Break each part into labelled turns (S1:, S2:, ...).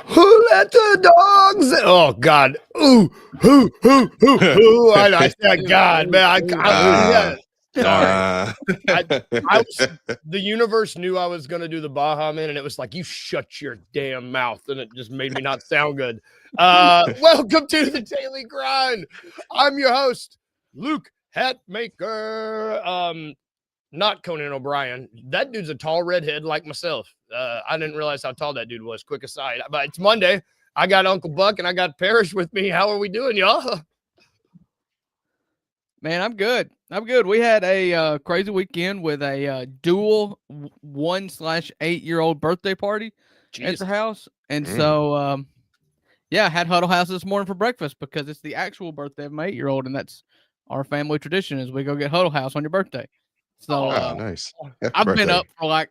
S1: Who let the dogs in? Oh God! Ooh, who? I said, God, man, yeah. Sorry.
S2: Nah.
S1: I was the universe knew I was gonna do the Baja Man, and it was like, you shut your damn mouth, and it just made me not sound good. Welcome to the Daily Grind. I'm your host, Luke Hatmaker. Not Conan O'Brien. That dude's a tall redhead like myself. I didn't realize how tall that dude was. Quick aside, but it's Monday. I got Uncle Buck and I got Parrish with me. How are we doing, y'all?
S3: Man, I'm good. We had a crazy weekend with a dual 1/8-year-old birthday party at the house, and so yeah, I had Huddle House this morning for breakfast because it's the actual birthday of my 8-year-old, and that's our family tradition is we go get Huddle House on your birthday. So
S2: nice.
S3: I've been up for like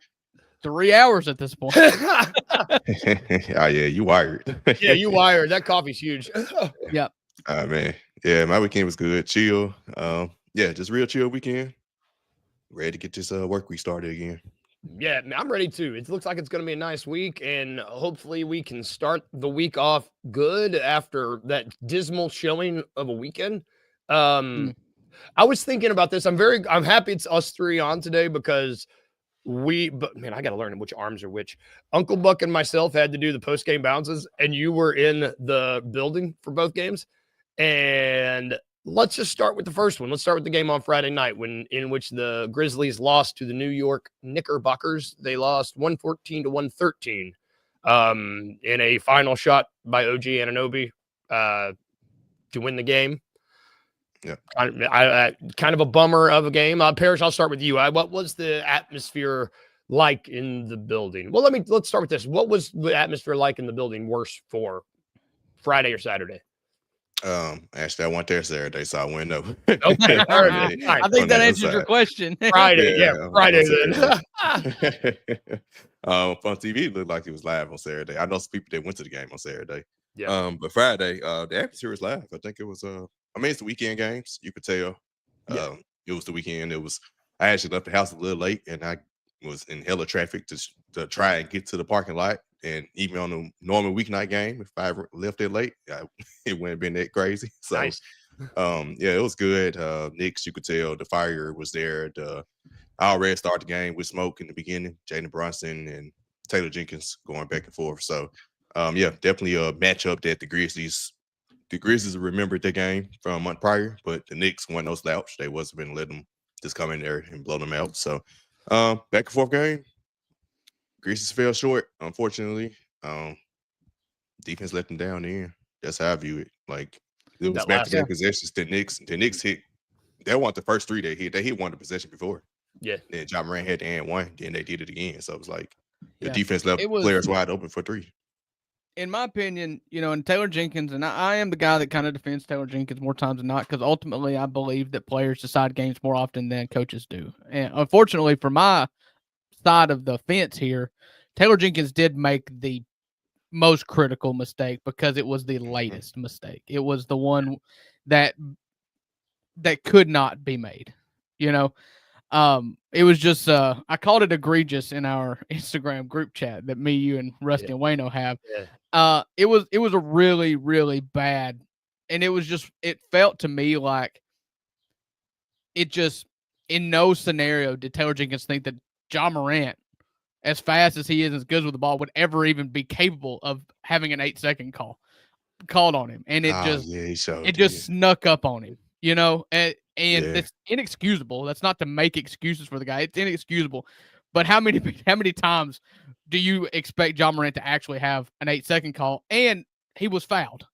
S3: 3 hours at this point.
S2: Oh yeah, you wired.
S1: Yeah, you wired. That coffee's huge.
S3: Yep.
S2: Man. Yeah, my weekend was good. Chill. Yeah, just real chill weekend. Ready to get this work week started again.
S1: Yeah, I'm ready too. It looks like it's going to be a nice week, and hopefully we can start the week off good after that dismal showing of a weekend. I was thinking about this. I'm happy it's us three on today because but man, I got to learn which arms are which. Uncle Buck and myself had to do the post game bounces, and you were in the building for both games. And let's just start with the first one. Let's start with the game on Friday night in which the Grizzlies lost to the New York Knickerbockers. They lost 114-113 in a final shot by OG Anunoby to win the game.
S2: Yeah,
S1: kind of a bummer of a game. Parrish, I'll start with you. What was the atmosphere like in the building? Well, let's start with this. What was the atmosphere like in the building worse for Friday or Saturday?
S2: Actually, I went there Saturday, so I went up.
S1: Okay,
S3: I think that answers your question.
S1: Friday, Friday then.
S2: On TV, it looked like it was live on Saturday. I know some people that went to the game on Saturday.
S1: Yeah.
S2: But Friday, the atmosphere was live. I think it was it's the weekend games. You could tell. It was the weekend. I actually left the house a little late, and I was in hella traffic to try and get to the parking lot. And even on a normal weeknight game, if I left it late, it wouldn't have been that crazy. So,
S1: nice.
S2: Yeah, it was good. Knicks, you could tell the fire was there. I already started the game with smoke in the beginning. Jalen Brunson and Taylor Jenkins going back and forth. So, yeah, definitely a matchup that the Grizzlies remembered the game from a month prior, but the Knicks weren't no slouch. They wasn't going to let them just come in there and blow them out. So, back and forth game. Grizzlies fell short, unfortunately. Defense let them down there. That's how I view it. Like, it was back-to-back possessions. The Knicks hit. That wasn't the first three they hit. They hit one the possession before.
S1: Yeah.
S2: Then Ja Morant had to end one. Then they did it again. So it was like the defense left players wide open for three.
S3: In my opinion, and Taylor Jenkins, and I am the guy that kind of defends Taylor Jenkins more times than not, because ultimately I believe that players decide games more often than coaches do. And unfortunately for my side of the fence here, Taylor Jenkins did make the most critical mistake because it was the latest mistake. It was the one that could not be made. It was just I called it egregious in our Instagram group chat that me, you, and Rusty and Wayno have. Yeah. It was a really, really bad, and it felt to me like it just in no scenario did Taylor Jenkins think that Ja Morant, as fast as he is, as good with the ball, would ever even be capable of having an 8-second called on him, and it just snuck up on him, and it's inexcusable. That's not to make excuses for the guy; it's inexcusable. But how many times do you expect Ja Morant to actually have an 8-second call? And he was fouled,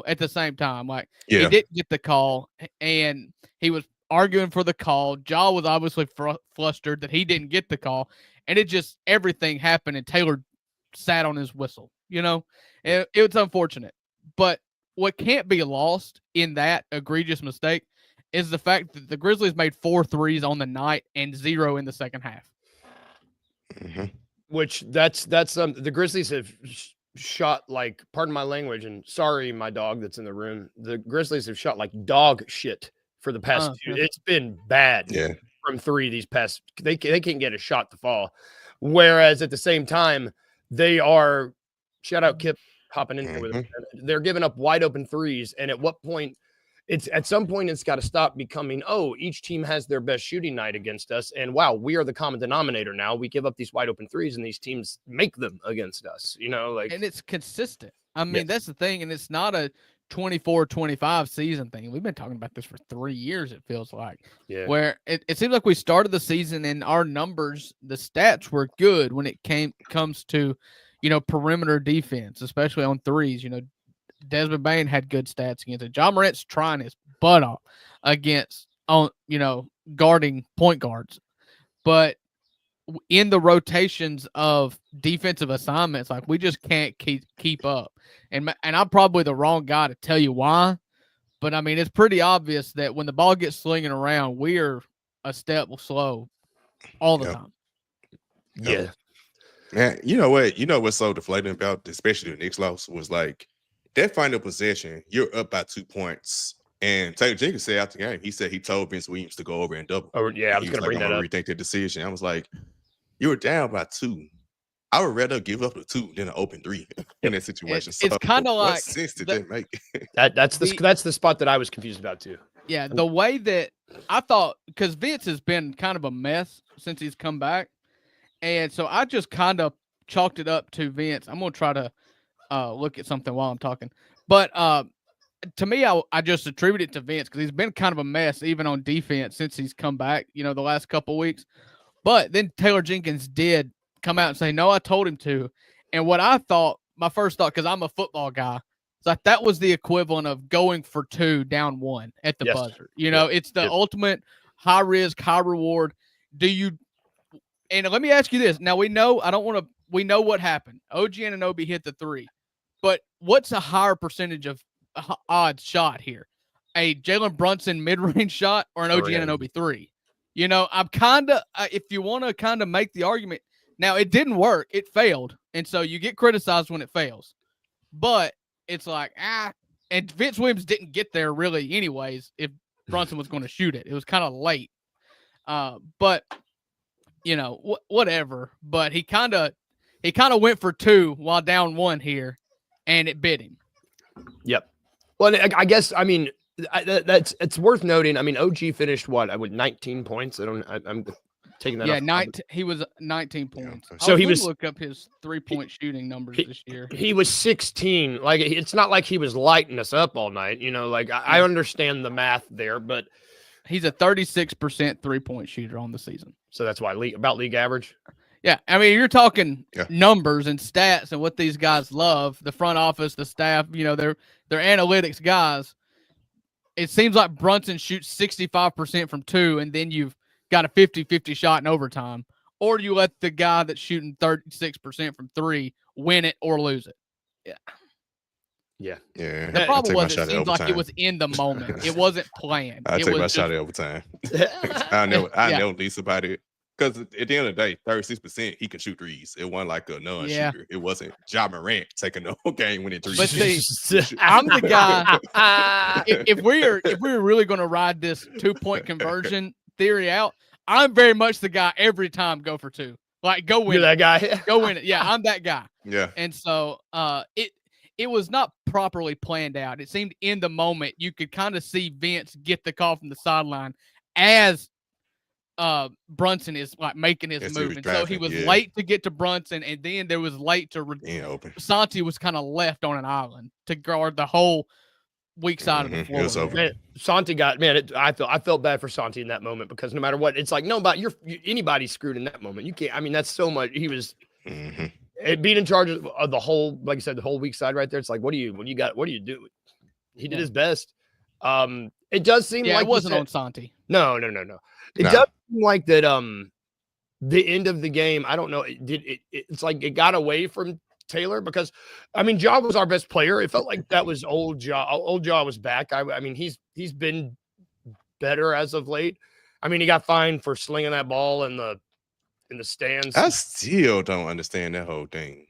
S3: at the same time. Like he didn't get the call, and he was arguing for the call. Ja was obviously flustered that he didn't get the call. And everything happened, and Taylor sat on his whistle. It was unfortunate. But what can't be lost in that egregious mistake is the fact that the Grizzlies made 4 threes on the night and 0 in the second half.
S1: Mm-hmm. Which that's the Grizzlies have shot like, pardon my language, and sorry, my dog that's in the room. The Grizzlies have shot like dog shit for the past two. It's been bad.
S2: Yeah.
S1: From 3 these past, they can't get a shot to fall. Whereas at the same time, they are Shout out Kip hopping in here with us. They're giving up wide open threes, and at some point it's got to stop becoming, each team has their best shooting night against us, and wow, we are the common denominator now. We give up these wide open threes, and these teams make them against us. And
S3: it's consistent. I mean, that's the thing, and it's not a 24-25 season thing. We've been talking about this for 3 years, it feels like.
S1: Yeah.
S3: Where it seems like we started the season and our numbers, the stats were good when it comes to, perimeter defense, especially on threes. Desmond Bain had good stats against it. John Morant's trying his butt off against guarding point guards. But in the rotations of defensive assignments, like we just can't keep up. And I'm probably the wrong guy to tell you why, but I mean, it's pretty obvious that when the ball gets slinging around, we're a step slow all the time.
S1: Yeah.
S2: Man, you know what? You know what's so deflating about, especially the Knicks loss, was like that final possession, you're up by 2 points. And Taylor Jenkins said after the game, he said he told Vince Williams to go over and double.
S1: Oh, yeah, I was going to bring that up.
S2: Rethink the decision. I was like, you were down by 2. I would rather give up the 2 than an open 3 in that situation.
S3: It's kind of like,
S2: what sense did that make?
S1: That's the spot that I was confused about too.
S3: Yeah, the way that I thought, because Vince has been kind of a mess since he's come back, and so I just kind of chalked it up to Vince. I'm going to try to look at something while I'm talking, but to me, I just attribute it to Vince because he's been kind of a mess even on defense since he's come back, the last couple of weeks. But then Taylor Jenkins did come out and say, no, I told him to. And what I thought, my first thought, because I'm a football guy, is like that was the equivalent of going for 2 down 1 at the buzzer. It's the ultimate high risk, high reward. And let me ask you this. Now we know what happened. OG Anunoby hit the 3. But what's a higher percentage of odds shot here? A Jalen Brunson mid-range shot or an OG Anunoby 3? I'm kind of, if you want to kind of make the argument, now it didn't work. It failed. And so you get criticized when it fails. But it's like, and Vince Williams didn't get there really anyways if Brunson was going to shoot it. It was kind of late. But, whatever. But he kind of went for 2 while down 1 here, and it bit him. Yep.
S1: Well, I guess, I mean, it's worth noting. I mean, OG finished what? 19 points. I'm taking that.
S3: Yeah, he was 19 points.
S2: Yeah.
S3: So he was look up his 3-point shooting numbers this year.
S1: He was 16. Like it's not like he was lighting us up all night. I understand the math there, but
S3: he's a 36% 3-point shooter on the season.
S1: So that's why about league average.
S3: Yeah, I mean, you're talking numbers and stats and what these guys love. The front office, the staff, they're analytics guys. It seems like Brunson shoots 65% from 2, and then you've got a 50-50 shot in overtime. Or you let the guy that's shooting 36% from 3 win it or lose it.
S1: Yeah.
S3: The problem was it seems like it was in the moment. It wasn't planned.
S2: I take my shot at overtime. I know least about it. Because at the end of the day, 36%, he can shoot threes. It wasn't like a non-shooter. It wasn't Ja Morant taking the whole game winning threes.
S3: But see, I'm the guy. if we're really going to ride this 2-point conversion theory out, I'm very much the guy every time go for 2. Like go win.
S1: You're that guy.
S3: Go win it. Yeah, I'm that guy.
S2: Yeah.
S3: And so it was not properly planned out. It seemed in the moment you could kind of see Vince get the call from the sideline as Brunson is like making his move, and so he was late to get to Brunson, and then there was late to Santi was kind of left on an island to guard the whole weak side of the floor.
S2: It was over.
S1: Man, Santi I felt bad for Santi in that moment because no matter what, it's like anybody's screwed in that moment. You can't. I mean, that's so much. He was being in charge of the whole, like you said, the whole weak side right there. It's like, what do you do? He did his best. It does seem like
S3: it wasn't on Santi.
S1: No. It does seem like that. The end of the game, I don't know. It's like it got away from Taylor because, I mean, Ja was our best player. It felt like that was old Ja. Old Ja was back. I mean, he's been better as of late. I mean, he got fined for slinging that ball in the stands.
S2: I still don't understand that whole thing.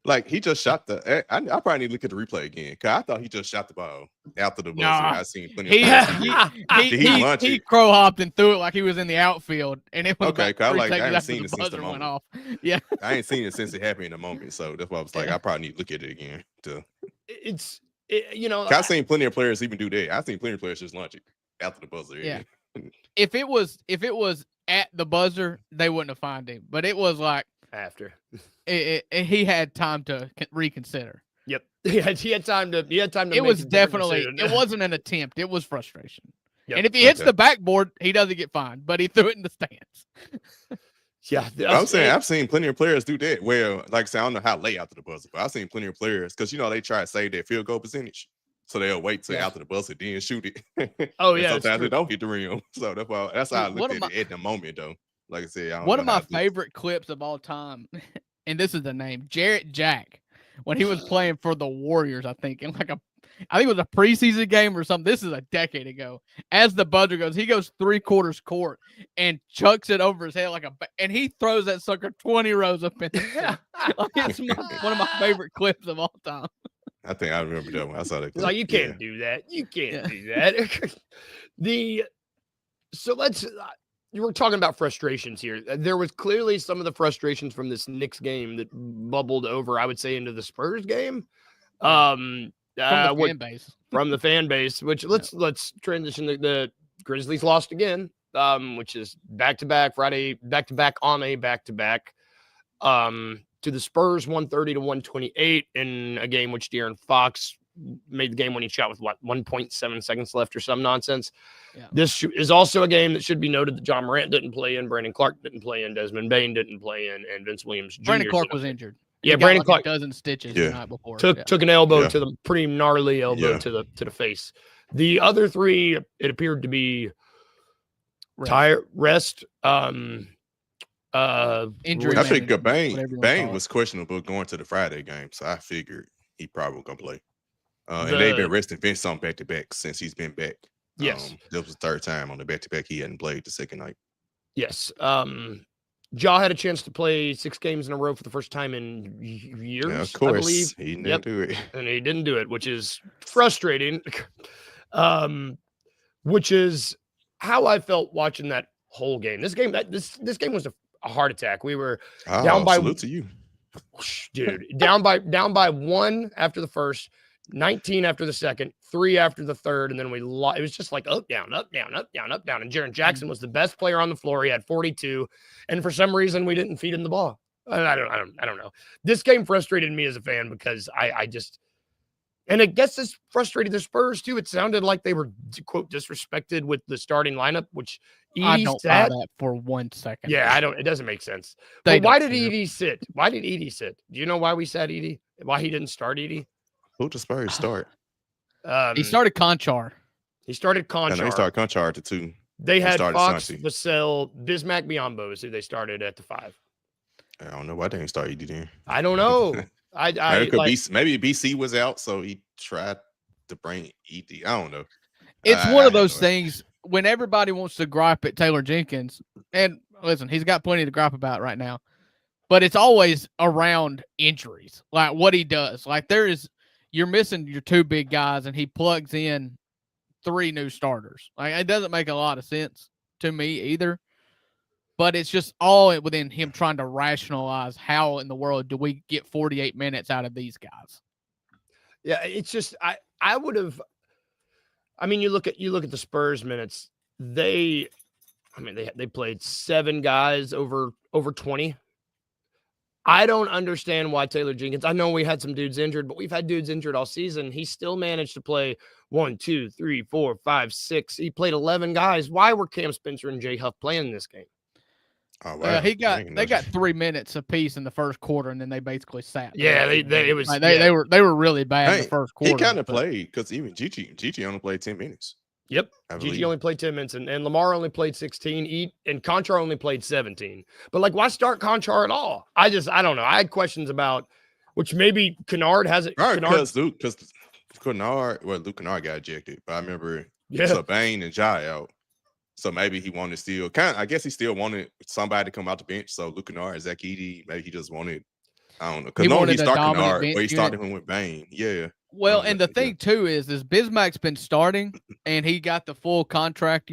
S2: Like he just shot the. I probably need to look at the replay again because I thought he just shot the ball after the buzzer.
S3: Nah.
S2: I seen plenty of players.
S3: He crow hopped and threw it like he was in the outfield, and it was
S2: okay.
S3: about 3
S2: I
S3: seconds
S2: haven't
S3: after
S2: seen
S3: the
S2: it since the
S3: buzzer went
S2: moment.
S3: off. Yeah,
S2: I ain't seen it since it happened in the moment, so that's why I was like, I probably need to look at it again.
S1: I've
S2: seen plenty of players even do that. I've seen plenty of players just launch it after the buzzer.
S3: Yeah. If it was at the buzzer, they wouldn't have fined him, but it was like
S1: after.
S3: He had time to reconsider.
S1: Yep, he had time to.
S3: It was definitely. It wasn't an attempt. It was frustration.
S1: Yep.
S3: And if he hits the backboard, he doesn't get fined. But he threw it in the stands.
S1: Yeah,
S2: I'm saying I've seen plenty of players do that. Well, like I said, I don't know how late after the buzzer, but I've seen plenty of players because they try to save their field goal percentage, so they'll wait till after the buzzer then shoot it.
S1: Oh yeah,
S2: sometimes they don't hit the rim. So that's how I looked at it at the moment, though. Like I said,
S3: one of my favorite clips of all time, and this is the name, Jarrett Jack, when he was playing for the Warriors, I think, in I think it was a preseason game or something. This is a decade ago. As the buzzer goes, he goes 3/4 court and chucks it over his head and he throws that sucker 20 rows up in the it's one of my favorite clips of all time.
S2: I think I remember that one. I saw that clip.
S1: Like, you can't do that. You can't do that. You were talking about frustrations here. There was clearly some of the frustrations from this Knicks game that bubbled over, I would say, into the Spurs game.
S3: From the fan base.
S1: Which let's transition to the Grizzlies lost again, which is back-to-back Friday, back-to-back on a back-to-back to the Spurs 130-128 in a game which De'Aaron Fox made the game-winning shot with 1.7 seconds left or some nonsense. Yeah. This is also a game that should be noted that John Morant didn't play in, Brandon Clark didn't play in, Desmond Bane didn't play in, and Vince Williams Jr.
S3: Brandon Clark was injured.
S1: Yeah, Brandon Clark
S3: a dozen stitches the night before.
S1: Took an elbow to the pretty gnarly elbow to the face. The other three, it appeared to be rest.
S3: Injury.
S2: I think Bane was questionable going to the Friday game, so I figured he probably gonna play. And they've been resting Vince on back-to-back since he's been back.
S1: Yes.
S2: This was the third time on the back-to-back he hadn't played the second night.
S1: Yes. Ja had a chance to play 6 games in a row for the first time in years.
S2: Yeah, of course.
S1: I believe.
S2: He didn't do it.
S1: And he didn't do it, which is frustrating. Which is how I felt watching that whole game. This game was a heart attack. We were down by
S2: salute to you.
S1: Dude, down by 1 after the first, 19 after the second, 3 after the third, and then it was just like up, down, up, down, up, down, up, down. And Jaren Jackson was the best player on the floor. He had 42, and for some reason we didn't feed him the ball. I don't know. This game frustrated me as a fan because I just, and I guess this frustrated the Spurs too. It sounded like they were, quote, disrespected with the starting lineup, which
S3: I don't buy that for 1 second.
S1: Yeah, it doesn't make sense. But why did Edie sit? Why did Edie sit? Do you know why we sat Edie? Why he didn't start Edie?
S2: Who did Spurs start?
S3: He started Conchar.
S1: He started Conchar.
S2: I know he started Conchar at the 2.
S1: They had Fox, Vassell, Bismack Biyombo is who they started at the 5.
S2: I don't know why they didn't start Edie then.
S1: I don't know.
S2: Maybe BC was out, so he tried to bring Edie. I don't know.
S3: It's one of those things when everybody wants to gripe at Taylor Jenkins, and listen, he's got plenty to gripe about right now, but it's always around injuries, like what he does. Like you're missing your 2 big guys, and he plugs in 3 new starters. Like it doesn't make a lot of sense to me either. But it's just all within him trying to rationalize how in the world do we get 48 minutes out of these guys?
S1: Yeah, it's just I would have. I mean, you look at the Spurs minutes. They played 7 guys over 20. I don't understand why Taylor Jenkins. I know we had some dudes injured, but we've had dudes injured all season. He still managed to play 1, 2, 3, 4, 5, 6. He played 11 guys. Why were Cam Spencer and Jay Huff playing this game?
S2: Oh, wow.
S3: They got 3 minutes apiece in the first quarter, and then they basically sat.
S1: Yeah, they
S3: were really bad in the first quarter.
S2: He kind of played because even Gigi only played 10 minutes.
S1: Yep, Gigi only played 10 minutes, and Lamar only played 16. And Conchar only played 17. But why start Conchar at all? I don't know. I had questions about which maybe Kennard has it.
S2: Right, because Luke Kennard got ejected. But I remember Bane and Jai out. So maybe he wanted I guess he still wanted somebody to come out the bench. So Luke Kennard, Zach Edey, maybe he just wanted I don't know. Because
S3: He
S2: normally
S3: wanted
S2: he's
S3: a
S2: starting
S3: dominant
S2: hard,
S3: bench
S2: but he
S3: unit.
S2: started him with Bane. Yeah.
S3: Well,
S2: don't
S3: and
S2: know.
S3: the thing too is Bismack's been starting, and he got the full contract,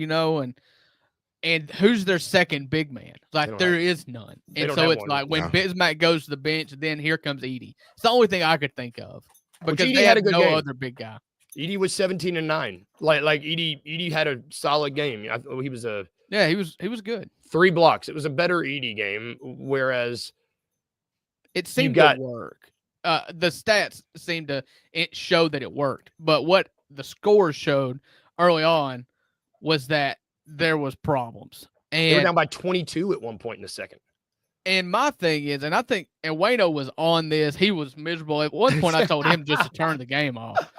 S3: and who's their second big man? Like there is none, and
S1: don't
S3: so
S1: have
S3: it's
S1: one.
S3: like when
S2: No.
S3: Bismack goes to the bench, then here comes Edie. It's the only thing I could think of because
S1: Edie
S3: they
S1: had
S3: have
S1: a good
S3: no
S1: game.
S3: other big guy.
S1: Edie was 17-9. Like Edie had a solid game. He was
S3: he was good.
S1: 3 blocks. It was a better Edie game, whereas
S3: it seemed to work. The stats seemed to show that it worked, but what the scores showed early on was that there was problems. And
S1: they were down by 22 at one point in the second.
S3: And my thing is, and I think, and Wayno was on this. He was miserable. At one point, I told him just to turn the game off.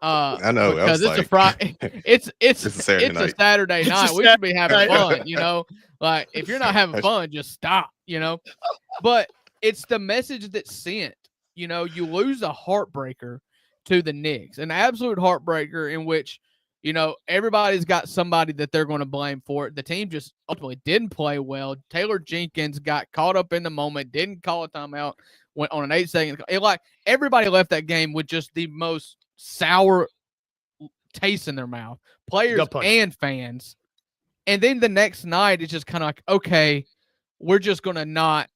S2: I know
S3: because it's a Friday. It's a Saturday night. We should be having fun, Like if you're not having fun, just stop, But it's the message that's sent. You lose a heartbreaker to the Knicks, an absolute heartbreaker in which, everybody's got somebody that they're going to blame for it. The team just ultimately didn't play well. Taylor Jenkins got caught up in the moment, didn't call a timeout, went on an 8-second. Everybody left that game with just the most sour taste in their mouth, players and fans. And then the next night, it's just kind of like, okay, we're just going to not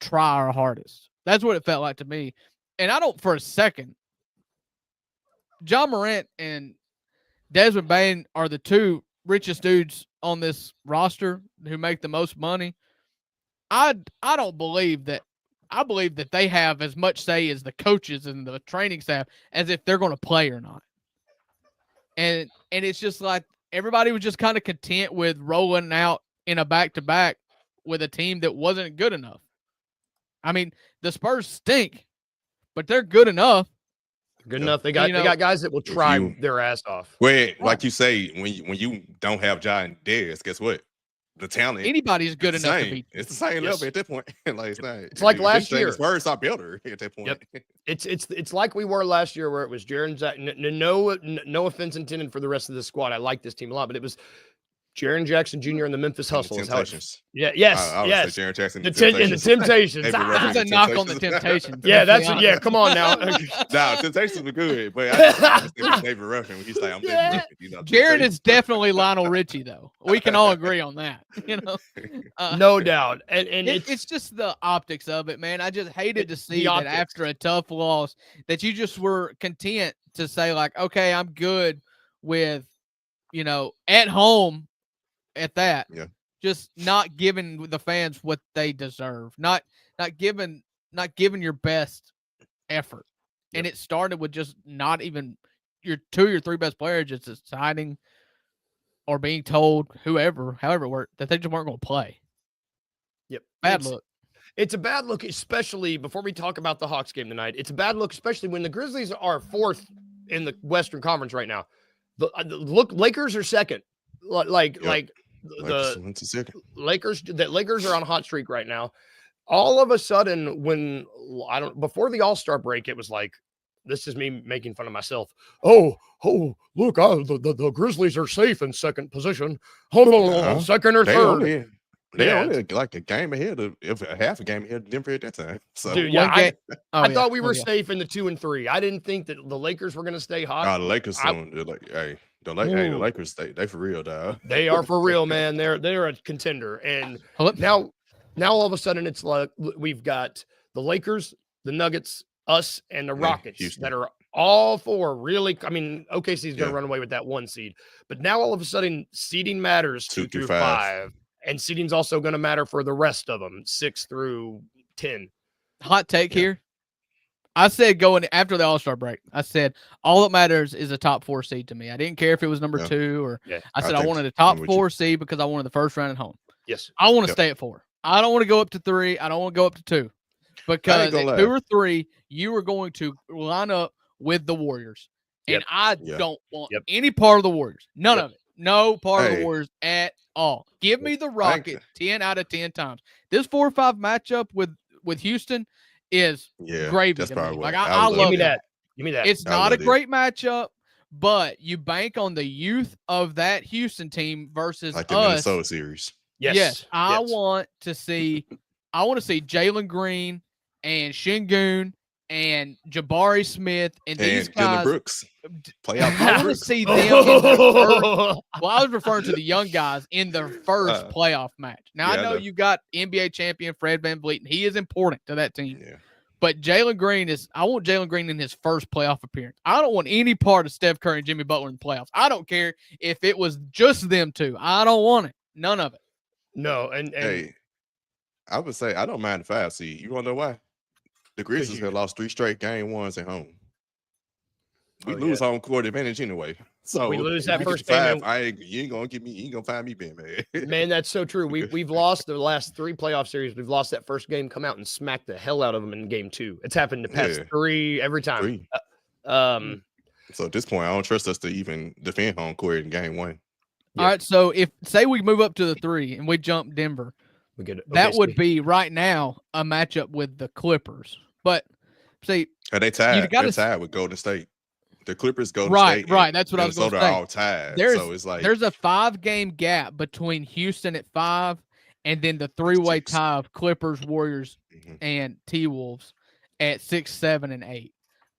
S3: try our hardest. That's what it felt like to me. And I don't, for a second, John Morant and Desmond Bane are the two richest dudes on this roster who make the most money. I don't believe that. I believe that they have as much say as the coaches and the training staff as if they're going to play or not. And it's just like everybody was just kind of content with rolling out in a back-to-back with a team that wasn't good enough. I mean, the Spurs stink, but they're good enough.
S1: Good enough. They got guys that will try their ass off.
S2: Well, like you say, when you don't have Ja and Dez, guess what? The talent.
S3: Anybody's good enough to beat.
S2: It's the same level at that point.
S1: It's like last year.
S2: The Spurs are better at that point.
S1: Yep. It's like we were last year, where it was Jaren Jackson. No offense intended for the rest of the squad. I like this team a lot, but it was Jaren Jackson Jr. and the Memphis Hustle.
S2: Temptations.
S1: Yes.
S2: I would say Jaren Jackson.
S1: The Temptations.
S3: That's a knock on the Temptations.
S1: Yeah, come on now.
S2: Temptations were good, but I think David Ruffin when he's like, I'm
S3: Jaren is definitely Lionel Richie, though. We can all agree on that.
S1: No doubt. And
S3: it's just the optics of it, man. I just hated to see that after a tough loss that you just were content to say, like, okay, I'm good with, at home. At that, just not giving the fans what they deserve, not giving your best effort, and it started with just not even your 2 or 3 best players just deciding or being told however it worked that they just weren't going to play.
S1: Yep,
S3: bad look.
S1: It's a bad look, especially before we talk about the Hawks game tonight. It's a bad look, especially when the Grizzlies are 4th in the Western Conference right now. Lakers are 2nd. The Lakers are on a hot streak right now. All of a sudden, before the All-Star break, it was like, this is me making fun of myself. Oh, look, the Grizzlies are safe in 2nd position. Second or third.
S2: They're only like a game ahead half a game ahead of Denver at that time. So,
S1: dude, I thought we were safe in the 2 and 3. I didn't think that the Lakers were going to stay hot.
S2: The Lakers soon. They're like, the Lakers, they for real, dog.
S1: They are for real, man. They're a contender. And now all of a sudden it's like we've got the Lakers, the Nuggets, us, and the Rockets that are all 4 really. I mean, OKC is going to run away with that 1 seed. But now all of a sudden seeding matters 2 through 5. And seeding's also going to matter for the rest of them, 6 through 10.
S3: Hot take here. I said going after the All-Star break, I said all that matters is a top 4 seed to me. I didn't care if it was number 2 or I said I wanted a top 4 seed because I wanted the first round at home.
S1: Yes.
S3: I want to stay at 4. I don't want to go up to 3. I don't want to go up to 2. Because at 2 or 3, you are going to line up with the Warriors. And I don't want any part of the Warriors. None of it. No part of the Warriors at all. Give me the Rockets 10 out of 10 times. This 4 or 5 matchup with Houston is gravy.
S2: That's
S3: to me.
S2: like
S3: I love
S1: that. Give me that.
S3: It's not a great matchup, but you bank on the youth of that Houston team versus
S2: like the
S3: us.
S2: Minnesota series.
S3: Yes. I want to see Jalen Green and Şengün and Jabari Smith and these
S2: And Dylan
S3: guys.
S2: Brooks. Playoff
S3: I want to see them in their first. Well, I was referring to the young guys in their first playoff match. Now,
S2: yeah,
S3: I know you got NBA champion Fred VanVleet, and he is important to that team.
S2: Yeah.
S3: But Jalen Green I want Jalen Green in his first playoff appearance. I don't want any part of Steph Curry and Jimmy Butler in the playoffs. I don't care if it was just them two. I don't want it. None of it.
S1: No, and
S2: hey, I would say I don't mind the 5 seed. You want to know why? The Grizzlies have lost 3 straight game ones at home. We lose home court advantage anyway. So
S1: we lose that first
S2: 5, game. You ain't gonna find me being mad.
S1: Man, that's so true. We've lost the last 3 playoff series. We've lost that first game, come out and smack the hell out of them in game 2. It's happened to past 3 every time.
S2: 3. So at this point, I don't trust us to even defend home court in game 1.
S3: All right. So if say we move up to the 3 and we jump Denver, that would be right now a matchup with the Clippers. But see,
S2: they tied. They're tied with Golden State. The Clippers, Golden State,
S3: right. That's what I was going to say.
S2: All tied. So it's like
S3: there's a 5-game gap between Houston at 5 and then the 3-way tie of Clippers, Warriors, and T-Wolves at 6, 7, and 8.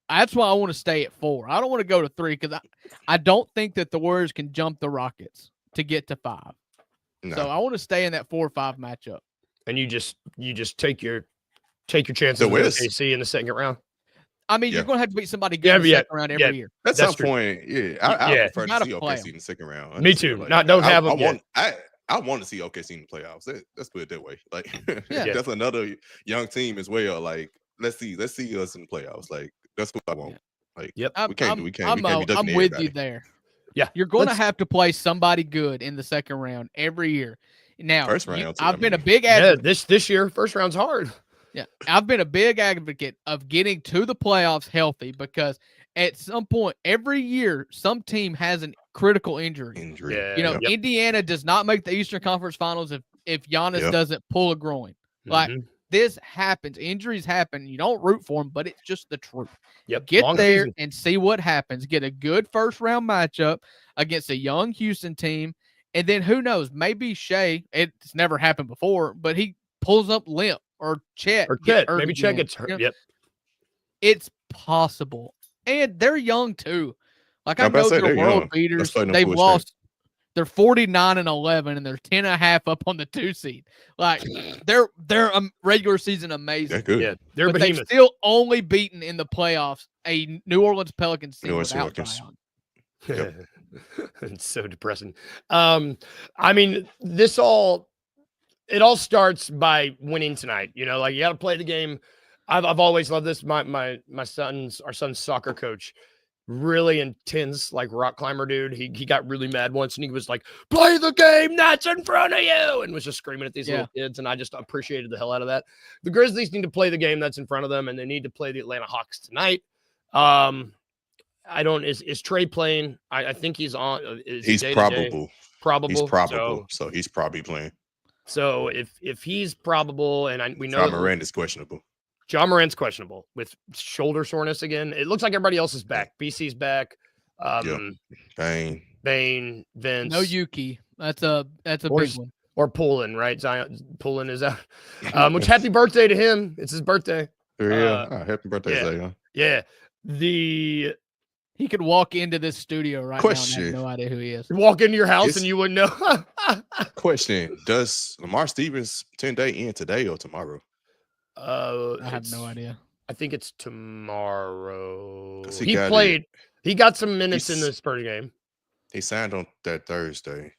S3: That's why I want to stay at 4. I don't want to go to 3 because I don't think that the Warriors can jump the Rockets to get to 5. No. So I want to stay in that 4-5 matchup.
S1: And you just take your chances with OKC in the second round.
S3: I mean, you're going to have to beat somebody good in the second round every year.
S2: At some point, I prefer to see OKC in the second round.
S1: Me too. Don't have them.
S2: I want to see OKC in the playoffs. Let's put it that way. Like, that's another young team as well. Like, let's see us in the playoffs. Like, that's what I want. Like, we can't be ducking
S3: I'm with you there.
S1: Yeah,
S3: you're going to have to play somebody good in the second round every year. Now,
S2: first round,
S3: I've been a big advocate.
S1: Yeah, this year, first round's hard.
S3: Yeah, I've been a big advocate of getting to the playoffs healthy because at some point every year, some team has a critical injury.
S1: Yeah,
S3: Indiana does not make the Eastern Conference Finals if Giannis doesn't pull a groin. Like this happens, injuries happen. You don't root for them, but it's just the truth.
S1: Yep.
S3: Get there and see what happens. Get a good first round matchup against a young Houston team, and then who knows? Maybe Shea. It's never happened before, but he pulls up limp. Or Chet.
S1: Maybe Chet gets hurt. Yep.
S3: It's possible. And they're young too. Like I know they're world beaters. They've lost. They're 49-11 and they're 10.5 up on the 2 seed. Like they're regular season amazing.
S2: They're good.
S1: Yeah, they're
S3: but they've still only beaten in the playoffs a New Orleans Pelicans team without Zion.
S2: Yep.
S1: It's so depressing. I mean, it all starts by winning tonight. You know, like you got to play the game. I've always loved this. Our son's soccer coach, really intense, like rock climber dude. He got really mad once and he was like, "Play the game that's in front of you," and was just screaming at these little kids. And I just appreciated the hell out of that. The Grizzlies need to play the game that's in front of them, and they need to play the Atlanta Hawks tonight. Is Trey playing? I think he's on.
S2: He's probable.
S1: Probable.
S2: He's probable. So he's probably playing.
S1: So if he's probable, and we know
S2: Ja Morant is questionable.
S1: Ja Morant's questionable with shoulder soreness again. It looks like everybody else is back. BC's back. Bane, Vince.
S3: No Yuki. That's a big one.
S1: Or Poulin, right? Poulin is out. Which happy birthday to him. It's his birthday.
S2: Happy birthday, Zion.
S1: Yeah.
S3: He could walk into this studio right now and have no idea who he is.
S1: Walk into your house and you wouldn't know.
S2: Question: does Lamar Stevens 10-day end today or tomorrow?
S3: I have no idea.
S1: I think it's tomorrow.
S2: He
S1: got some minutes in the Spurs game.
S2: He signed on that Thursday.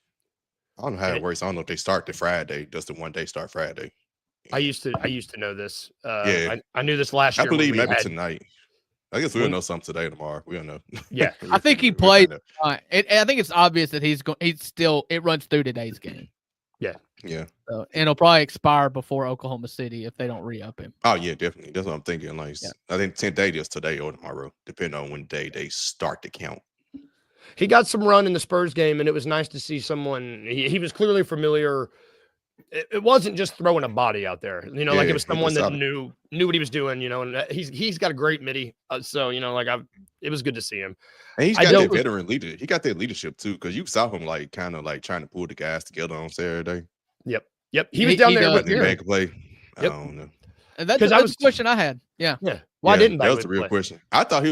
S2: I don't know how it works. I don't know if they start the Friday. Does the 1 day start Friday?
S1: I used to know this. I knew this last year.
S2: I believe maybe tonight. I guess we'll know something today or tomorrow. We'll know.
S1: Yeah.
S3: I think he played. I think it's obvious that it runs through today's game.
S1: Yeah.
S2: Yeah.
S3: And it'll probably expire before Oklahoma City if they don't re-up him.
S2: Oh, yeah, definitely. That's what I'm thinking. Like, I think 10 days is today or tomorrow, depending on when day they start to count.
S1: He got some run in the Spurs game, and it was nice to see someone. He was clearly familiar. It wasn't just throwing a body out there, you know, like it was someone that knew what he was doing, you know, and he's got a great midi. So, you know, like it was good to see him.
S2: And he's got that veteran leader. He got that leadership too, because you saw him like kind of like trying to pull the guys together on Saturday.
S1: Yep. He was down there with
S2: the man could play. I don't know.
S3: And that's the question I had. Yeah.
S1: Why didn't
S2: that was
S1: Bagley
S2: the real
S1: play?
S2: question? I thought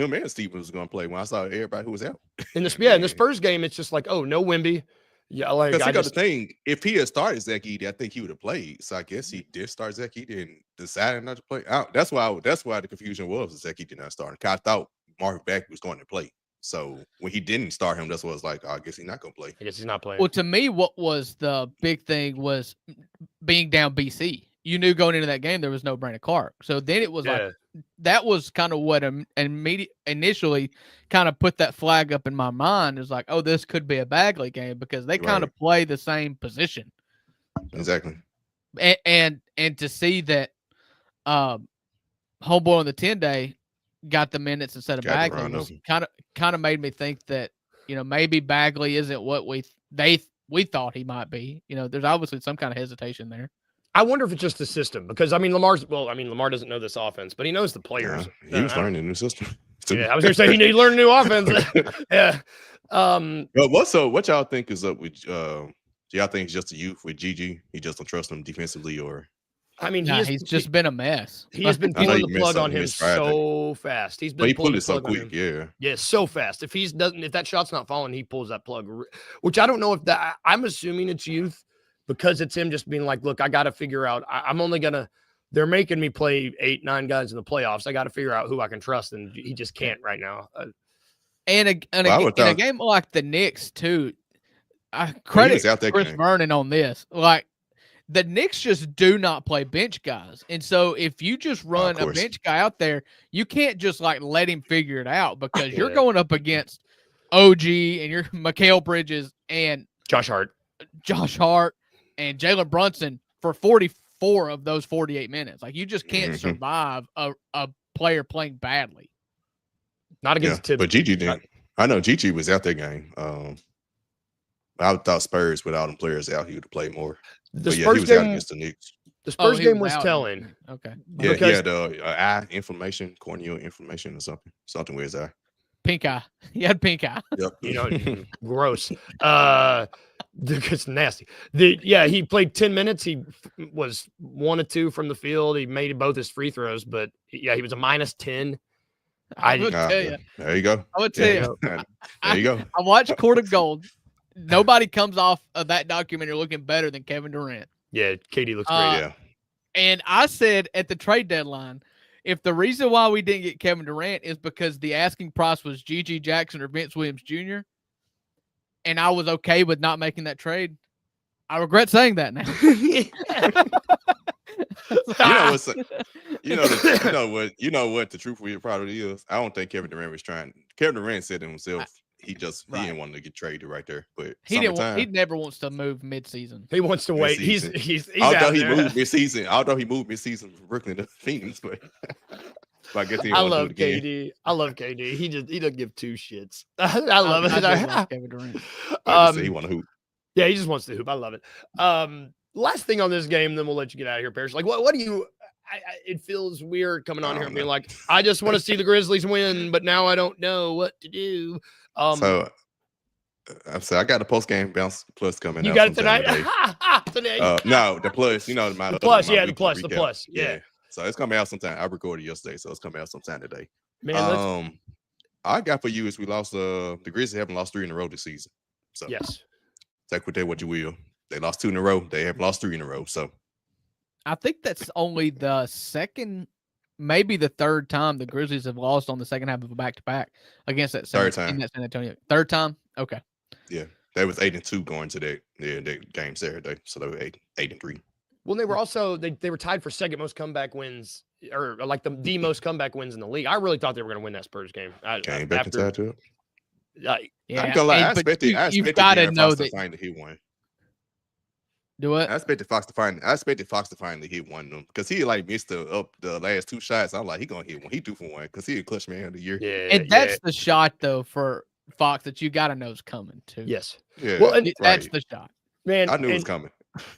S2: him and Stevens was going to play when I saw everybody who was out.
S1: In the Spurs game, it's just like, oh, no Wemby. Yeah, like
S2: because the thing, if he had started Zach Edey, I think he would have played. So I guess he did start Zach Edey and decided not to play. That's why the confusion was Zach Edey did not start. I thought Marvin Bagley was going to play. So when he didn't start him, that's what it's like. I guess he's not going to play.
S1: I guess he's not playing.
S3: Well, to me, what was the big thing was being down BC. You knew going into that game there was no Brandon Clark. So then it was like that was kind of what initially kind of put that flag up in my mind. Is like, oh, this could be a Bagley game because they kind of play the same position.
S2: Exactly.
S3: And to see that homeboy on the 10-day got the minutes instead of Bagley was kind of made me think that, you know, maybe Bagley isn't what we thought he might be. You know, there's obviously some kind of hesitation there.
S1: I wonder if it's just the system because Lamar doesn't know this offense, but he knows the players.
S2: Yeah, he was learning a new system.
S1: Yeah, I was going to say he learned a new offense. Yeah.
S2: But what y'all think is up with? Do y'all think it's just a youth with Gigi? He just don't trust him defensively, or?
S1: I mean,
S3: he's just been a mess.
S1: He has been pulling the plug on him so fast. He's been
S2: pulling it so quick. Yeah,
S1: so fast. If that shot's not falling, he pulls that plug. Which I don't know if that. I'm assuming it's youth. Because it's him just being like, look, I got to figure out. I'm only going to – they're making me play 8-9 guys in the playoffs. I got to figure out who I can trust, and he just can't right now.
S3: In a game like the Knicks, too, I credit Chris Vernon on this. Like, the Knicks just do not play bench guys. And so if you just run a bench guy out there, you can't just, like, let him figure it out because you're going up against OG and you're Mikal Bridges and
S1: Josh Hart.
S3: And Jalen Brunson for 44 of those 48 minutes. Like, you just can't survive a player playing badly.
S1: Not against Tibbs.
S2: But Gigi didn't. I know Gigi was out that game. I thought Spurs, with all them players out, he would have played more.
S1: The
S2: Spurs
S1: game
S2: was out against the Knicks.
S1: The Spurs game was telling.
S3: Okay.
S2: Yeah, he had eye inflammation, corneal inflammation or something. Something with his eye.
S3: Pink eye. He had pink eye.
S2: Yep.
S1: You know, gross. It's nasty. He played 10 minutes. He was 1 of 2 from the field. He made both his free throws, but he was a -10.
S3: I would tell you.
S2: There you go.
S3: I would tell you.
S2: There you go.
S3: I watched Court of Gold. Nobody comes off of that documentary looking better than Kevin Durant.
S1: Yeah, Katie looks great.
S2: Yeah.
S3: And I said at the trade deadline, if the reason why we didn't get Kevin Durant is because the asking price was G.G. Jackson or Vince Williams Jr., and I was okay with not making that trade, I regret saying that now.
S2: You know what the truth of it probably is. I don't think Kevin Durant was trying. Kevin Durant said to himself, he didn't want to get traded right there. But
S3: he never wants to move mid-season.
S1: He wants to wait. He's
S2: although he moved mid-season from Brooklyn to Phoenix, but I guess
S1: I love KD. I love KD. He doesn't give 2 shits. I love it.
S3: I love Kevin Durant.
S2: He want to hoop.
S1: Yeah, he just wants to hoop. I love it. Last thing on this game, then we'll let you get out of here, Parrish. Like, what do you? It feels weird coming on here and being like, I just want to see the Grizzlies win, but now I don't know what to do.
S2: So I got the post game bounce plus coming.
S1: You got it tonight. Today.
S2: No, the plus. You know,
S1: the plus. The plus. Yeah.
S2: So it's coming out sometime. I recorded yesterday, so it's coming out sometime today.
S1: Man,
S2: I got for you is we lost. The Grizzlies haven't lost 3 in a row this season. So
S1: yes,
S2: take with that what you will. They lost 2 in a row. They have lost 3 in a row. So
S3: I think that's only the second, maybe the third time the Grizzlies have lost on the second half of a back-to-back against that San Antonio. Third time? Okay.
S2: Yeah. They was 8-2 going to that game Saturday. So they were 8-3.
S1: Well, they were also they were tied for second most comeback wins, or like the most comeback wins in the league. I really thought they were going to win that Spurs game.
S2: Came back inside to it.
S3: Yeah,
S2: I'm gonna lie. I expected
S3: you've got to know that
S2: he won.
S3: Do what?
S2: I expected Fox to finally hit one of them because he like missed the last 2 shots. I'm like, he gonna hit one. He 2 for 1 because he a clutch man of the year.
S1: Yeah,
S3: and that's the shot though for Fox that you got to know is coming too.
S1: Yes.
S2: Yeah.
S1: Well, and
S3: that's the shot.
S1: Man,
S2: I knew it was coming.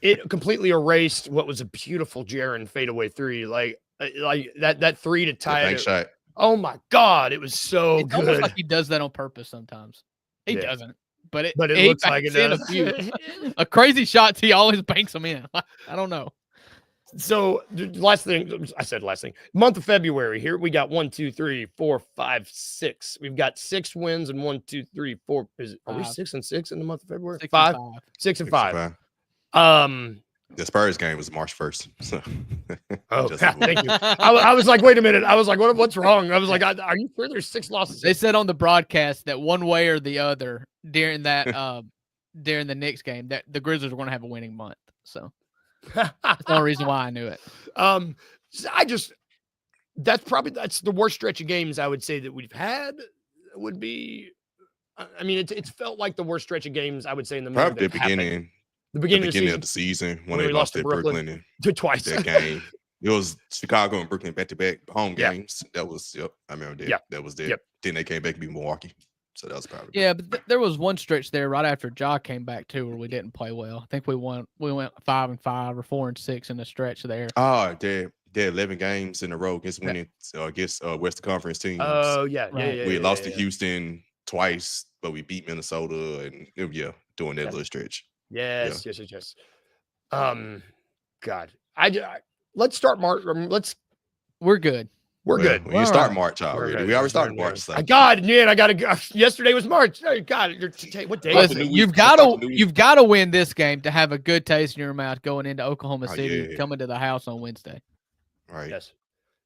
S1: It completely erased what was a beautiful Jaren fadeaway 3. Like that 3 to tie it.
S2: Shot.
S1: Oh my God, it was so
S3: it's
S1: good.
S3: Almost like he does that on purpose sometimes. He doesn't, but it
S1: looks like it does.
S3: A crazy shots, he always banks them in. I don't know.
S1: So last thing, I said last thing. Month of February here, we got 1, 2, 3, 4, 5, 6. We've got 6 wins and 1, 2, 3, 4. Are we 6 and 6 in the month of February? 5, 6 and 5.
S2: The Spurs game was March 1st. So
S1: thank you. I was like, wait a minute. I was like, what's wrong? I was like, are you sure there's 6 losses?
S3: They said on the broadcast that one way or the other during that during the Knicks game that the Grizzlies were going to have a winning month. So that's the only reason why I knew it.
S1: That's the worst stretch of games I would say that we've had. Would be, I mean, it's felt like the worst stretch of games I would say in the
S2: probably the beginning.
S1: The beginning
S2: of the season when they lost to Brooklyn
S1: twice.
S2: That game. It was Chicago and Brooklyn back-to-back home games. That was I remember that. That was there. Then they came back to beat Milwaukee. So that was probably
S3: but there was one stretch there right after Ja came back too where we didn't play well. I think we went 5-5 or 4-6 in the stretch there.
S2: Oh, they're 11 games in a row against winning against Western Conference teams.
S1: Oh
S2: We lost to Houston twice, but we beat Minnesota and doing that little stretch.
S1: Yes. God, let's start March.
S3: We're good.
S1: We're good.
S2: You start March already. We already started March. So.
S1: God, man, I gotta go. Yesterday was March. Oh, God, what day?
S3: Listen, you've got to win this game to have a good taste in your mouth going into Oklahoma City, coming to the house on Wednesday.
S2: Right.
S1: Yes.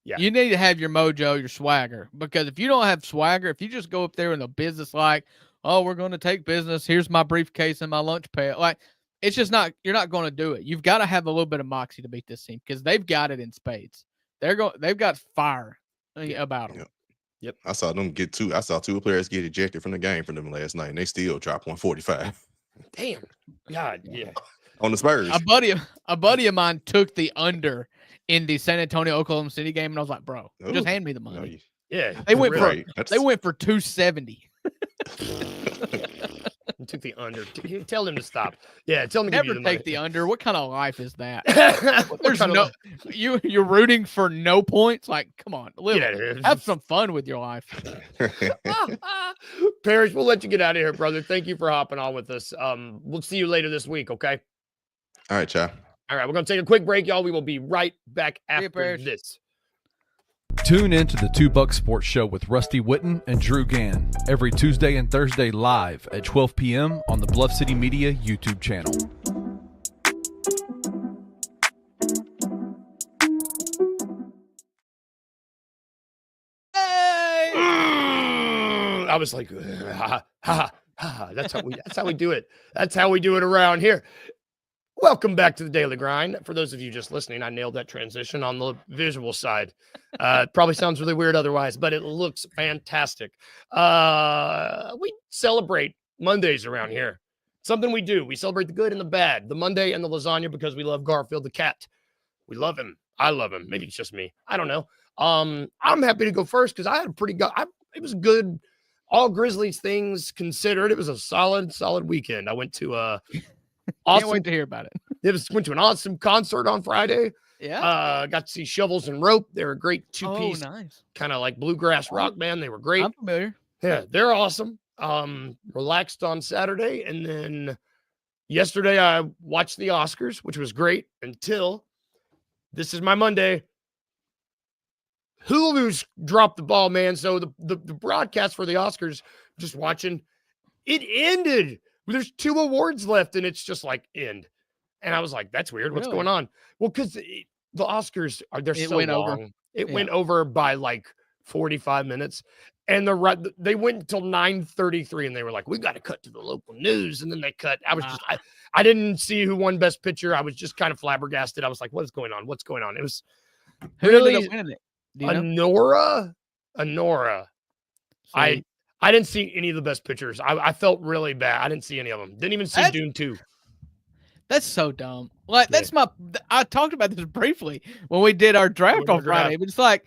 S1: Yeah.
S3: You need to have your mojo, your swagger, because if you don't have swagger, if you just go up there in a business like, oh, we're going to take business. Here's my briefcase and my lunch pad. Like, it's just not. You're not going to do it. You've got to have a little bit of moxie to beat this team because they've got it in spades. They've got fire about them.
S2: Yep. I saw them get two. I saw 2 players get ejected from the game from them last night, and they still dropped 145.
S1: Damn. God. Yeah.
S2: On the Spurs.
S3: A buddy of mine took the under in the San Antonio Oklahoma City game, and I was like, bro, just hand me the money. They went for 270.
S1: You took the under. Tell him to stop. Yeah, tell him to
S3: never take the under. What kind of life is that? There's you're rooting for no points. Like, come on, have some fun with your life.
S1: Parrish, we'll let you get out of here, brother. Thank you for hopping on with us. We'll see you later this week. Okay.
S2: All right, Chad.
S1: All right, we're gonna take a quick break, y'all. We will be right back after this.
S4: Tune in to the $2 Sports Show with Rusty Witten and Drew Gann every Tuesday and Thursday live at 12 p.m. on the Bluff City Media YouTube channel.
S1: Hey! I was like, ha, ha, ha. That's how we do it. That's how we do it around here. Welcome back to the Daily Grind. For those of you just listening, I nailed that transition on the visual side. Probably sounds really weird otherwise, but it looks fantastic. We celebrate Mondays around here. Something we do. We celebrate the good and the bad, the Monday and the lasagna, because we love Garfield the cat. We love him. I love him. Maybe it's just me. I don't know. I'm happy to go first because I had a pretty good. It was good. All Grizzlies things considered, it was a solid weekend. I went to
S3: awesome. Can't wait to hear about it.
S1: Went to an awesome concert on Friday.
S3: Yeah.
S1: Got to see Shovels and Rope. They're a great 2-piece,
S3: nice.
S1: Kind of like bluegrass rock band. They were great.
S3: I'm familiar.
S1: Yeah, they're awesome. Relaxed on Saturday, and then yesterday I watched the Oscars, which was great until this is my Monday. Hulu's dropped the ball, man. So the broadcast for the Oscars, just watching, it ended. There's 2 awards left, and it's just like end. And I was like, that's weird. What's going on? Well, because the Oscars they're so long. It went over by like 45 minutes. And they went until 9:33, and they were like, we got to cut to the local news. And then they cut. I was I didn't see who won Best Picture. I was just kind of flabbergasted. I was like, what is going on? What's going on? It was
S3: really ended up winning it.
S1: Anora. I didn't see any of the Best Pictures. I felt really bad. I didn't see any of them. Didn't even see Dune 2.
S3: That's so dumb. Like, I talked about this briefly when we did our draft on Friday, but it's like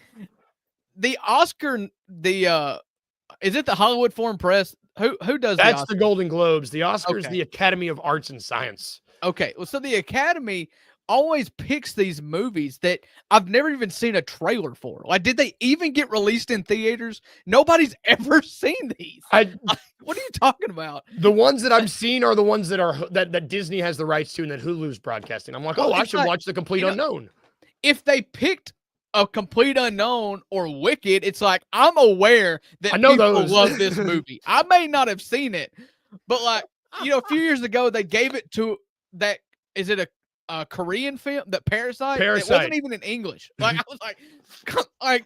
S3: the Oscar, is it the Hollywood Foreign Press? Who does
S1: that's the Golden Globes. The Oscars,
S3: okay.
S1: The Academy of Arts and Science.
S3: Okay. Well, so the Academy always picks these movies that I've never even seen a trailer for. Like, did they even get released in theaters? Nobody's ever seen these. What are you talking about?
S1: The ones that I've seen are the ones that Disney has the rights to and that Hulu's broadcasting. I'm like, I should watch The Complete Unknown.
S3: if they picked a complete unknown or Wicked, it's like I'm aware that
S1: I know
S3: people
S1: those.
S3: love this movie. I may not have seen it, but like a few years ago they gave it to that. Is it a Korean film? That Parasite. It wasn't even in English. Like I was like,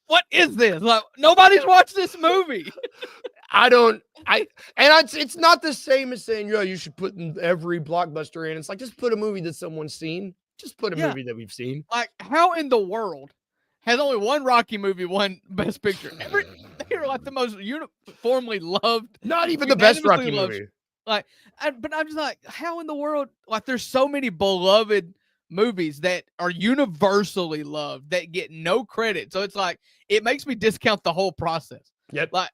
S3: what is this? Like nobody's watched this movie.
S1: It's not the same as saying, you should put every blockbuster in. It's like, just put a movie that someone's seen. Just put a movie that we've seen.
S3: Like, how in the world has only one Rocky movie won Best Picture? They're like the most uniformly loved.
S1: Not even the best Rocky movie.
S3: Like, but I'm just like, how in the world? Like, there's so many beloved movies that are universally loved that get no credit. So it's like, it makes me discount the whole process.
S1: Yep.
S3: Like,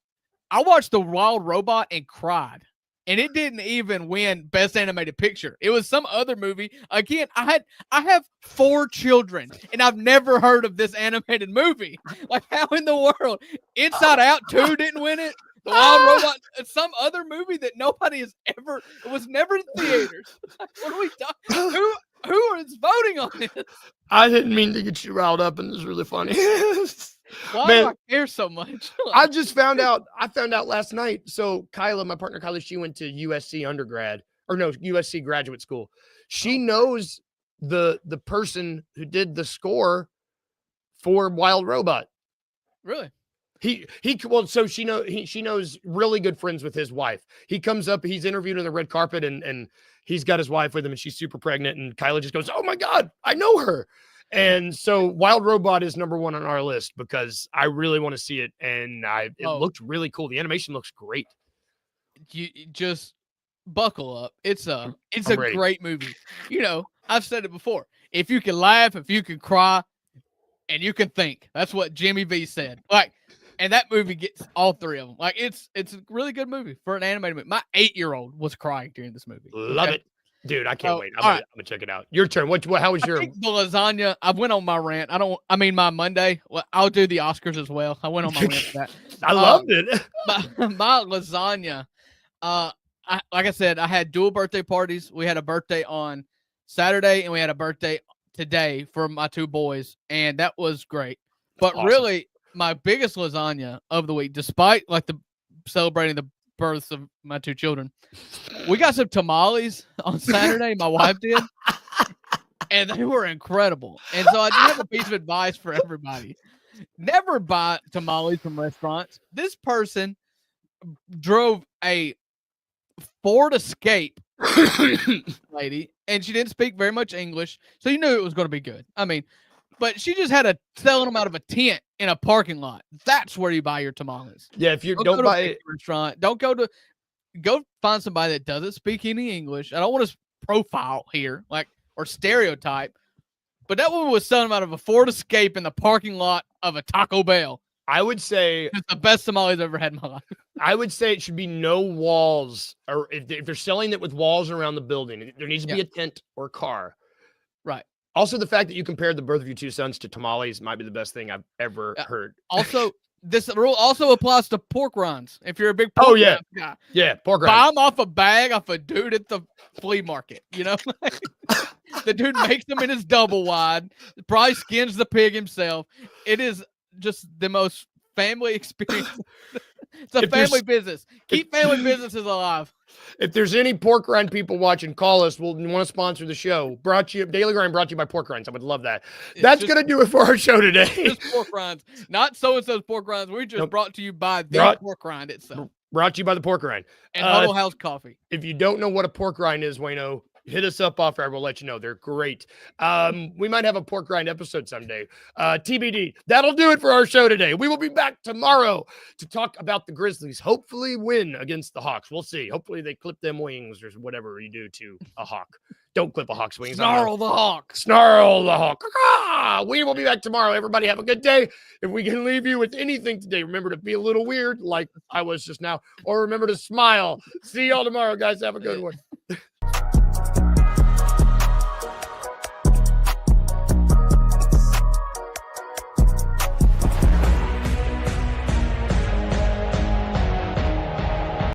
S3: I watched The Wild Robot and cried. And it didn't even win Best Animated Picture. It was some other movie. Again, I have 4 children, and I've never heard of this animated movie. Like, how in the world? Inside Out 2 didn't win it. The Wild Robot, some other movie that nobody has ever. It was never in theaters. Like, what are we talking? Who is voting on this?
S1: I didn't mean to get you riled up, and it's really funny.
S3: Why do I care so much?
S1: I found out last night. So Kyla, my partner Kyla, she went to USC USC graduate school. She knows the person who did the score for Wild Robot.
S3: Really?
S1: So she knows really good friends with his wife. He comes up, he's interviewed on the red carpet, and he's got his wife with him, and she's super pregnant. And Kyla just goes, "Oh my God, I know her." And so Wild Robot is number 1 on our list because I really want to see it. And it looked really cool. The animation looks great.
S3: You just buckle up. It's a
S1: ready.
S3: Great movie. I've said it before. If you can laugh, if you can cry, and you can think, that's what Jimmy V said. Like, and that movie gets all 3 of them. Like, it's a really good movie for an animated movie. My 8-year-old was crying during this movie.
S1: Love it. Dude, I can't wait. I'm gonna check it out. Your turn. How was your
S3: the lasagna? I went on my rant. My Monday. Well, I'll do the Oscars as well. I went on my rant for that.
S1: I loved it.
S3: My lasagna. Like I said, I had dual birthday parties. We had a birthday on Saturday and we had a birthday today for my 2 boys, and that was great. But
S1: awesome.
S3: Really, my biggest lasagna of the week, despite like celebrating the births of my 2 children, we got some tamales on Saturday. My wife did, and they were incredible. And so I do have a piece of advice for everybody: never buy tamales from restaurants. This person drove a Ford Escape lady, and she didn't speak very much English, so you knew it was going to be good. But she just had selling them out of a tent in a parking lot. That's where you buy your tamales.
S1: Yeah, if you don't buy it,
S3: restaurant, go find somebody that doesn't speak any English. I don't want to profile here, or stereotype, but that woman was selling them out of a Ford Escape in the parking lot of a Taco Bell.
S1: I would say
S3: it's the best tamales I've ever had in my life.
S1: I would say it should be no walls, or if they're selling it with walls around the building, there needs to be a tent or a car.
S3: Right.
S1: Also, the fact that you compared the birth of your 2 sons to tamales might be the best thing I've ever heard.
S3: Also, this rule also applies to pork rinds. If you're a big pork rind guy.
S1: Yeah, pork rinds.
S3: Buy them off a bag off a dude at the flea market, The dude makes them in his double wide, probably skins the pig himself. It is just the most family experience. It's a family business. Keep family businesses alive.
S1: If there's any pork rind people watching, call us. We'll want to sponsor the show. Daily Grind brought to you by Pork Rinds. I would love that. That's going to do it for our show today.
S3: Just pork rinds. Not so-and-so's pork rinds. We just brought to you by the pork rind itself.
S1: Brought to you by the Pork Rind.
S3: And Huddle House Coffee.
S1: If you don't know what a pork rind is, Wayno, hit us up off air. We'll let you know. They're great. We might have a pork rind episode someday. TBD. That'll do it for our show today. We will be back tomorrow to talk about the Grizzlies. Hopefully win against the Hawks. We'll see. Hopefully they clip them wings or whatever you do to a hawk. Don't clip a hawk's wings.
S3: Snarl the hawk.
S1: Snarl the hawk. We will be back tomorrow. Everybody have a good day. If we can leave you with anything today, remember to be a little weird like I was just now, or remember to smile. See y'all tomorrow, guys. Have a good one.